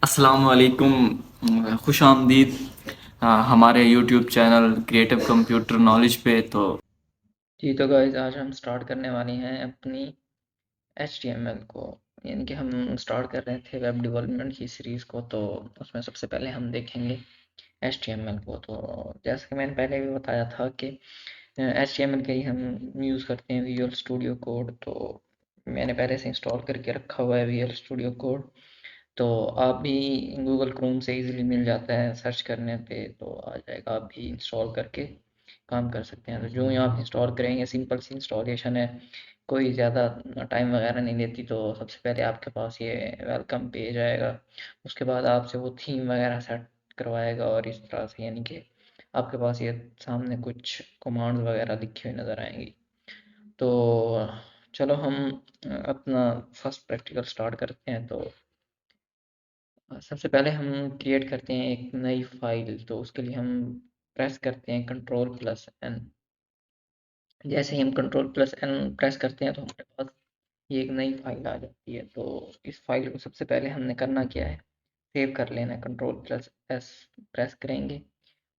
अस्सलाम वालेकुम, खुश आमदीद हमारे YouTube channel creative computer knowledge पे। जी तो गाइस आज हम स्टार्ट करने वाले हैं अपनी HTML को, यानी कि हम स्टार्ट कर रहे थे वेब डेवलपमेंट की सीरीज़ को। तो उसमें सबसे पहले हम देखेंगे HTML को। तो जैसे कि मैंने पहले भी बताया था कि HTML का ही हम यूज़ करते हैं विजुअल स्टूडियो कोड। तो मैंने पहले से इंस्टॉल करके रखा हुआ है विजुअल स्टूडियो कोड। तो आप भी गूगल क्रोम से इजीली मिल जाता है, सर्च करने पे तो आ जाएगा। आप भी इंस्टॉल करके काम कर सकते हैं। तो जो ही आप इंस्टॉल करेंगे, सिंपल सी इंस्टॉलेशन है, कोई ज़्यादा टाइम वगैरह नहीं लेती। तो सबसे पहले आपके पास ये वेलकम पेज आएगा, उसके बाद आपसे वो थीम वगैरह सेट करवाएगा और इस तरह से, यानी कि आपके पास ये सामने कुछ कमांड्स वगैरह लिखी हुई नज़र आएंगी। तो चलो हम अपना फर्स्ट प्रैक्टिकल स्टार्ट करते हैं। तो सबसे पहले हम क्रिएट करते हैं एक नई फाइल। तो उसके लिए हम प्रेस करते हैं Ctrl+N। जैसे ही हम Ctrl+N प्रेस करते हैं तो हमारे पास ये एक नई फाइल आ जाती है। तो इस फाइल को सबसे पहले हमने करना क्या है, सेव कर लेना है। Ctrl+S प्रेस करेंगे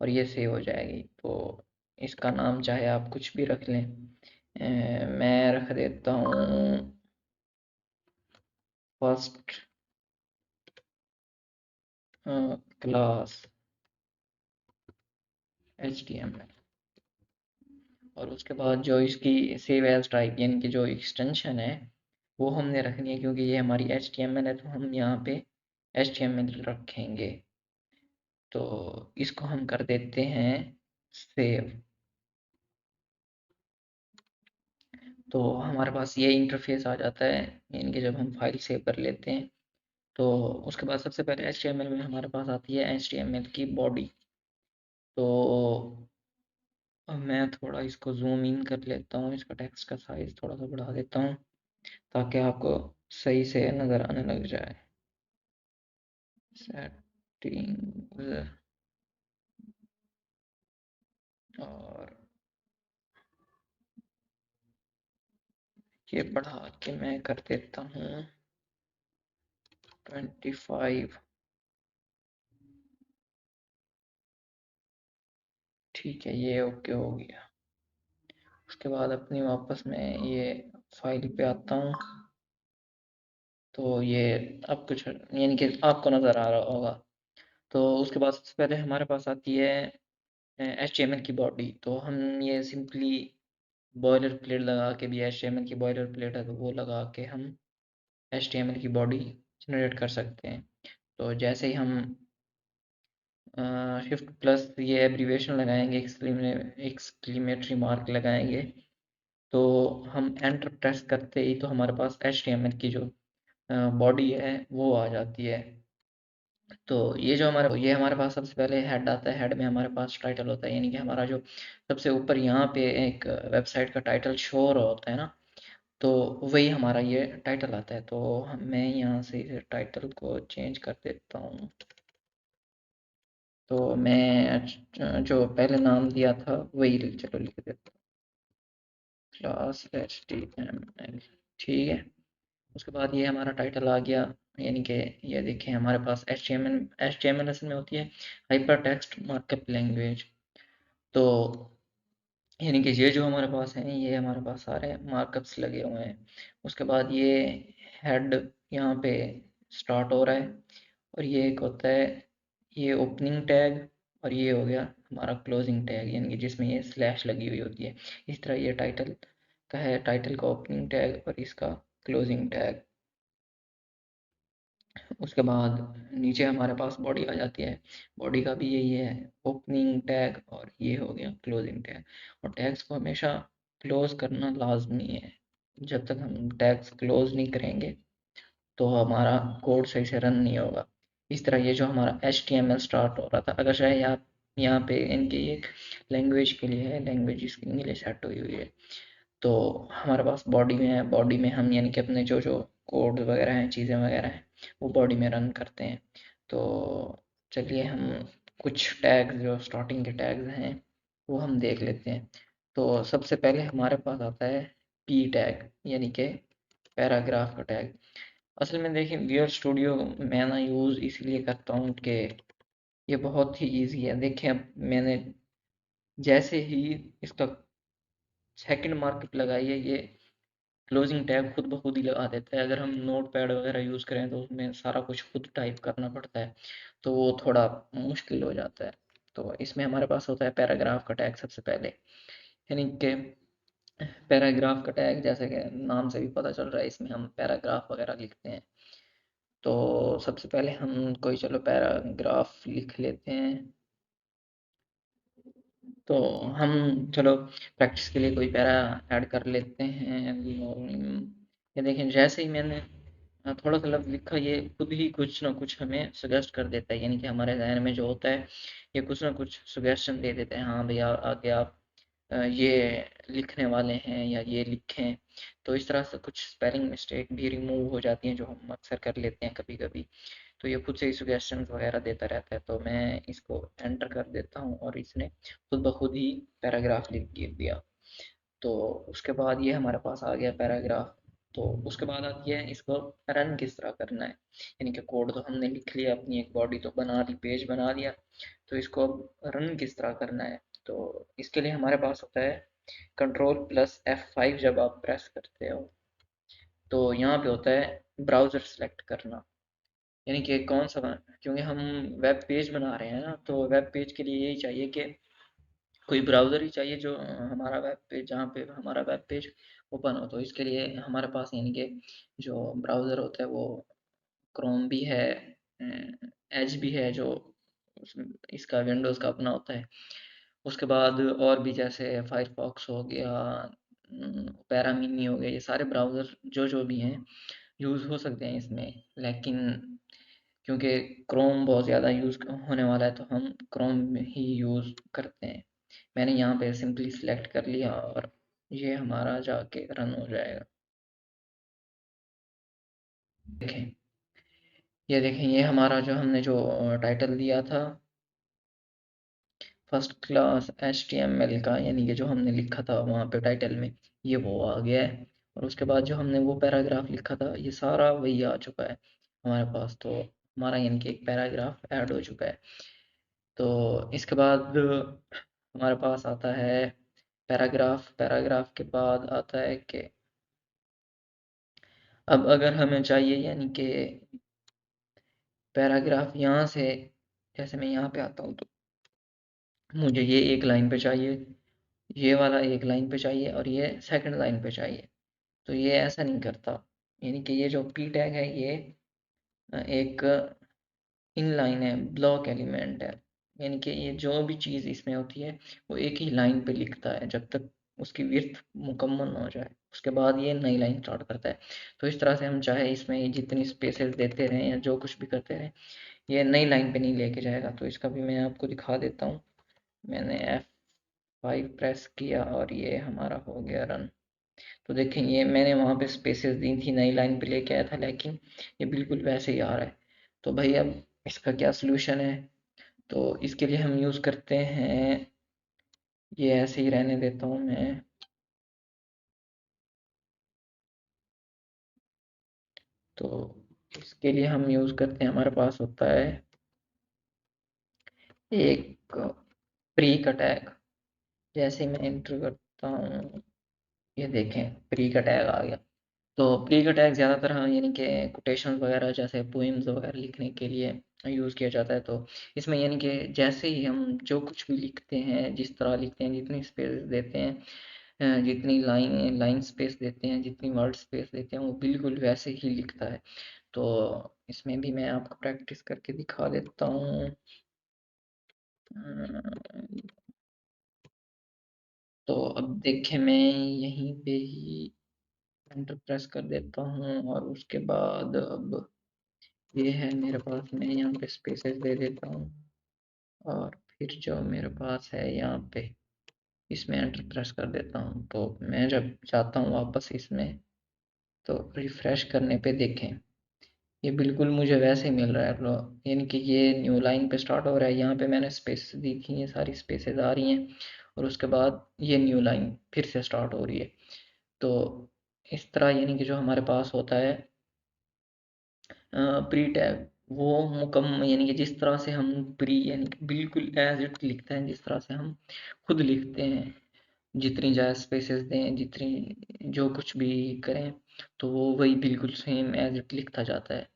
और ये सेव हो जाएगी। तो इसका नाम चाहे आप कुछ भी रख लें। मैं रख देता हूँ फर्स्ट क्लास HTML। और उसके बाद जो इसकी सेव एज टाइप यानी कि जो एक्सटेंशन है वो हमने रखनी है, क्योंकि ये हमारी HTML है तो हम यहाँ पे HTML रखेंगे। तो इसको हम कर देते हैं सेव। तो हमारे पास ये इंटरफेस आ जाता है, यानी कि जब हम फाइल सेव कर लेते हैं तो उसके बाद सबसे पहले HTML में हमारे पास आती है HTML की बॉडी। तो अब मैं थोड़ा इसको जूम इन कर लेता हूँ, इसका टेक्स्ट का साइज थोड़ा सा बढ़ा देता हूँ ताकि आपको सही से नज़र आने लग जाए। सेटिंग्स और ये बढ़ा के मैं कर देता हूँ 25। ठीक है, ये ओके हो गया। उसके बाद अपनी वापस मैं ये फाइल पे आता हूँ। तो ये अब कुछ यानी कि आपको नज़र आ रहा होगा। तो उसके बाद सबसे पहले हमारे पास आती है HTML की बॉडी। तो हम ये सिंपली बॉयलर प्लेट लगा के भी, HTML की बॉयलर प्लेट है तो वो लगा के हम HTML की बॉडी जनरेट कर सकते हैं। तो जैसे ही हम शिफ्ट प्लस ये एब्रीवेशन लगाएंगे, एक्सक्लेमेटरी मार्क लगाएंगे, तो हम एंटर प्रेस करते ही तो हमारे पास HTML की जो बॉडी है वो आ जाती है। तो ये हमारे पास सबसे पहले हेड आता है। हेड में हमारे पास टाइटल होता है, यानी कि हमारा जो सबसे ऊपर यहाँ पे एक वेबसाइट का टाइटल शो हो रहा होता है ना, तो वही हमारा ये टाइटल आता है। तो मैं यहाँ से इसे टाइटल को चेंज कर देता हूँ। तो मैं जो पहले नाम दिया था वही चलो लिख देता हूँ, क्लास HTML। ठीक है, उसके बाद ये हमारा टाइटल आ गया। यानी कि ये देखें हमारे पास एच टी एम एल असल में होती है हाइपर टेक्स्ट मार्कअप लैंग्वेज। तो यानी कि ये जो हमारे पास है, ये हमारे पास सारे मार्कअप्स लगे हुए हैं। उसके बाद ये हेड यहाँ पे स्टार्ट हो रहा है, और ये एक होता है ये ओपनिंग टैग, और ये हो गया हमारा क्लोजिंग टैग, यानी कि जिसमें ये स्लैश लगी हुई होती है। इस तरह ये टाइटल का है, टाइटल का ओपनिंग टैग और इसका क्लोजिंग टैग। उसके बाद नीचे हमारे पास बॉडी आ जाती है। बॉडी का भी यही है, ओपनिंग टैग और ये हो गया क्लोजिंग टैग। और टैग्स को हमेशा क्लोज करना लाजमी है। जब तक हम टैग्स क्लोज नहीं करेंगे तो हमारा कोड सही से रन नहीं होगा। इस तरह ये जो हमारा HTML स्टार्ट हो रहा था, अगर चाहे आप यहाँ पे इनकी एक लैंग्वेज के लिए है, लैंग्वेज इसकी इंग्लिश सेट हुई हुई है। तो हमारे पास बॉडी में है, बॉडी में हम यानी कि अपने जो जो कोड वगैरह हैं, चीज़ें वगैरह हैं, वो बॉडी में रन करते हैं। तो चलिए हम कुछ टैग्स जो स्टार्टिंग के टैग्स हैं वो हम देख लेते हैं। तो सबसे पहले हमारे पास आता है पी टैग यानी कि पैराग्राफ का टैग। असल में देखिए विजुअल स्टूडियो मैं ना यूज़ इसलिए करता हूँ कि ये बहुत ही ईजी है। देखिए अब मैंने जैसे ही इसका सेकंड मार्कअप लगाई है, ये क्लोजिंग टैग खुद ब खुद ही लगा देता है। अगर हम नोट पैड वगैरह यूज़ करें तो उसमें सारा कुछ खुद टाइप करना पड़ता है, तो वो थोड़ा मुश्किल हो जाता है। तो इसमें हमारे पास होता है पैराग्राफ का टैग सबसे पहले, यानी कि पैराग्राफ का टैग जैसे कि नाम से भी पता चल रहा है, इसमें हम पैराग्राफ वगैरह लिखते हैं। तो सबसे पहले हम कोई चलो पैराग्राफ लिख लेते हैं। तो हम चलो प्रैक्टिस के लिए कोई पैरा ऐड कर लेते हैं। ये देखें जैसे ही मैंने थोड़ा सा लफ्ज़ लिखा, ये खुद ही कुछ ना कुछ हमें सजेस्ट कर देता है, यानी कि हमारे ज़हन में जो होता है ये कुछ ना कुछ सजेशन दे देते हैं। हाँ भैया आगे आप ये लिखने वाले हैं या ये लिखें। तो इस तरह से कुछ स्पेलिंग मिस्टेक भी रिमूव हो जाती हैं जो हम अक्सर कर लेते हैं कभी कभी। तो ये खुद से ही सजेशंस वगैरह देता रहता है, तो मैं इसको एंटर कर देता हूँ और इसने खुद ब खुद ही पैराग्राफ लिख के दिया। तो उसके बाद ये हमारे पास आ गया पैराग्राफ। तो उसके बाद आती है इसको रन किस तरह करना है, यानी कि कोड तो हमने लिख लिया, अपनी एक बॉडी तो बना ली, पेज बना लिया, तो इसको अब रन किस तरह करना है। तो इसके लिए हमारे पास होता है कंट्रोल प्लस F5। जब आप प्रेस करते हो तो यहाँ पे होता है ब्राउज़र सेलेक्ट करना, यानी कि कौन सा क्योंकि हम वेब पेज बना रहे हैं ना, तो वेब पेज के लिए यही चाहिए कि कोई ब्राउज़र ही चाहिए जो हमारा वेब पेज, जहाँ पे हमारा वेब पेज ओपन हो। तो इसके लिए हमारे पास यानी कि जो ब्राउज़र होता है वो क्रोम भी है, एज भी है, जो इसका विंडोज़ का अपना होता है। उसके बाद और भी जैसे फायरफॉक्स हो गया, पैरा मिनी हो गया, ये सारे ब्राउज़र जो जो भी हैं यूज़ हो सकते हैं इसमें। लेकिन क्योंकि क्रोम बहुत ज़्यादा यूज़ होने वाला है तो हम क्रोम ही यूज़ करते हैं। मैंने यहाँ पे सिंपली सिलेक्ट कर लिया और ये हमारा जाके रन हो जाएगा। देखें, ये देखें, ये हमारा जो हमने जो टाइटल दिया था फर्स्ट क्लास HTML का, यानी कि जो हमने लिखा था वहाँ पे टाइटल में, ये वो आ गया है। और उसके बाद जो हमने वो पैराग्राफ लिखा था ये सारा वही आ चुका है हमारे पास। तो हमारा यानी कि एक पैराग्राफ ऐड हो चुका है। तो इसके बाद हमारे पास आता है पैराग्राफ। पैराग्राफ के बाद आता है कि अब अगर हमें चाहिए यानी कि पैराग्राफ यहाँ से, जैसे मैं यहाँ पे आता हूँ तो मुझे ये एक लाइन पे चाहिए, ये वाला एक लाइन पे चाहिए और ये सेकंड लाइन पे चाहिए। तो ये ऐसा नहीं करता, यानी कि ये जो पी टैग है ये एक इनलाइन है, ब्लॉक एलिमेंट है, यानी कि ये जो भी चीज़ इसमें होती है वो एक ही लाइन पे लिखता है जब तक उसकी विड्थ मुकम्मल ना हो जाए, उसके बाद ये नई लाइन स्टार्ट करता है। तो इस तरह से हम चाहे इसमें जितनी स्पेसेस देते रहें या जो कुछ भी करते रहें, ये नई लाइन पे नहीं लेके जाएगा। तो इसका भी मैं आपको दिखा देता हूँ। मैंने F5 प्रेस किया और ये हमारा हो गया रन। तो देखें ये मैंने वहाँ पे स्पेसेस दी थी, नई लाइन पे लेके आया था, लेकिन ये बिल्कुल वैसे ही आ रहा है। तो भाई अब इसका क्या सलूशन है, तो इसके लिए हम यूज़ करते हैं, ये ऐसे ही रहने देता हूँ मैं। तो इसके लिए हम यूज़ करते हैं, हमारे पास होता है एक प्री का टैग। जैसे मैं एंटर करता हूँ ये देखें प्री का टैग आ गया। तो प्री का टैग ज़्यादातर हाँ यानी कि कोटेशंस वगैरह जैसे पोइम्स वगैरह लिखने के लिए यूज़ किया जाता है। तो इसमें यानी कि जैसे ही हम जो कुछ भी लिखते हैं, जिस तरह लिखते हैं, जितनी स्पेस देते हैं, जितनी लाइन स्पेस देते हैं, जितनी वर्ड स्पेस देते हैं, वो बिल्कुल वैसे ही लिखता है। तो इसमें भी मैं आपको प्रैक्टिस करके दिखा देता हूँ। तो अब देखें मैं यहीं पे ही एंटर प्रेस कर देता हूँ और उसके बाद अब ये है मेरे पास, मैं यहाँ पे स्पेसेस दे देता हूँ और फिर जो मेरे पास है यहाँ पे इसमें एंटर प्रेस कर देता हूँ। तो मैं जब जाता हूँ वापस इसमें तो रिफ़्रेश करने पे देखें ये बिल्कुल मुझे वैसे ही मिल रहा है। यानी कि ये न्यू लाइन पे स्टार्ट हो रहा है, यहाँ पे मैंने स्पेस दी थी, ये सारी स्पेसेस आ रही हैं और उसके बाद ये न्यू लाइन फिर से स्टार्ट हो रही है। तो इस तरह यानी कि जो हमारे पास होता है प्री टैग, वो मुकम्मल यानी कि जिस तरह से हम प्री यानी कि बिल्कुल एज इट लिखते हैं, जिस तरह से हम खुद लिखते हैं, जितनी ज़्यादा स्पेसेस दें, जितनी जो कुछ भी करें, तो वो वही बिल्कुल सेम एज इट लिखता जाता है।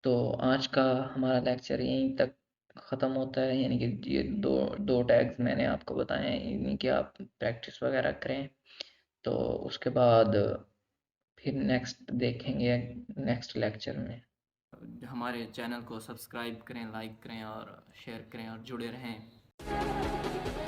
तो आज का हमारा लेक्चर यहीं तक ख़त्म होता है, यानी कि ये दो दो टैग्स मैंने आपको बताए हैं, यानी कि आप प्रैक्टिस वगैरह करें। तो उसके बाद फिर नेक्स्ट देखेंगे नेक्स्ट लेक्चर में। हमारे चैनल को सब्सक्राइब करें, लाइक करें और शेयर करें और जुड़े रहें।